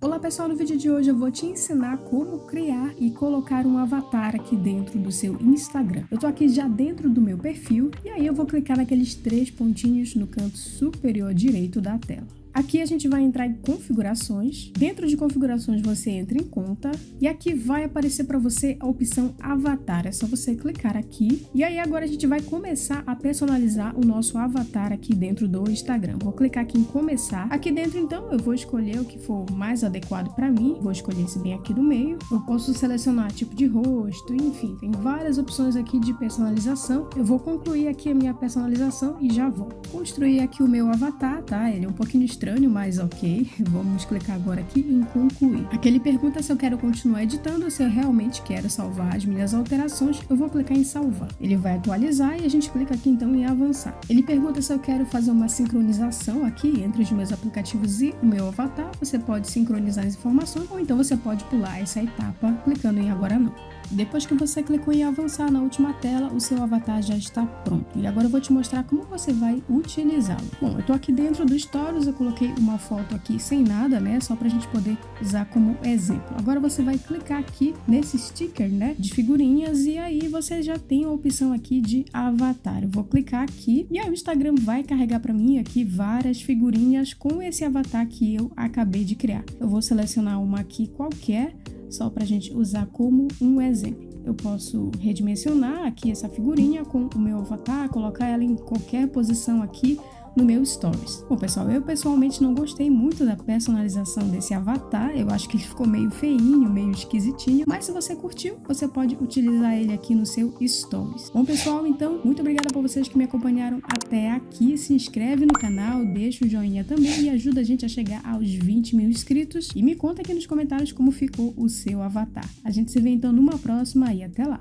Olá pessoal, no vídeo de hoje eu vou te ensinar como criar e colocar um avatar aqui dentro do seu Instagram. Eu tô aqui já dentro do meu perfil e aí eu vou clicar naqueles 3 pontinhos no canto superior direito da tela. Aqui a gente vai entrar em configurações. Dentro de configurações você entra em conta e aqui vai aparecer para você a opção avatar. É só você clicar aqui e aí agora a gente vai começar a personalizar o nosso avatar aqui dentro do Instagram. Vou clicar aqui em começar. Aqui dentro então eu vou escolher o que for mais adequado para mim. Vou escolher esse bem aqui do meio. Eu posso selecionar tipo de rosto, enfim, tem várias opções aqui de personalização. Eu vou concluir aqui a minha personalização e já vou construir aqui o meu avatar, tá? Ele é um pouquinho estranho, mas ok. Vamos clicar agora aqui em concluir. Aqui ele pergunta se eu quero continuar editando ou se eu realmente quero salvar as minhas alterações. Eu vou clicar em salvar. Ele vai atualizar e a gente clica aqui então em avançar. Ele pergunta se eu quero fazer uma sincronização aqui entre os meus aplicativos e o meu avatar. Você pode sincronizar as informações ou então você pode pular essa etapa clicando em agora não. Depois que você clicou em avançar na última tela, o seu avatar já está pronto. E agora eu vou te mostrar como você vai utilizá-lo. Bom, eu tô aqui dentro do Stories, eu coloquei uma foto aqui sem nada, né? Só pra gente poder usar como exemplo. Agora você vai clicar aqui nesse sticker, né? De figurinhas e aí você já tem a opção aqui de avatar. Eu vou clicar aqui e aí o Instagram vai carregar pra mim aqui várias figurinhas com esse avatar que eu acabei de criar. Eu vou selecionar uma aqui qualquer, só para a gente usar como um exemplo. Eu posso redimensionar aqui essa figurinha com o meu avatar, colocar ela em qualquer posição aqui no meu Stories. Bom, pessoal, eu pessoalmente não gostei muito da personalização desse avatar. Eu acho que ele ficou meio feinho, meio esquisitinho. Mas se você curtiu, você pode utilizar ele aqui no seu Stories. Bom, pessoal, então, muito obrigada por vocês que me acompanharam até aqui. Se inscreve no canal, deixa o joinha também e ajuda a gente a chegar aos 20 mil inscritos. E me conta aqui nos comentários como ficou o seu avatar. A gente se vê então numa próxima e até lá!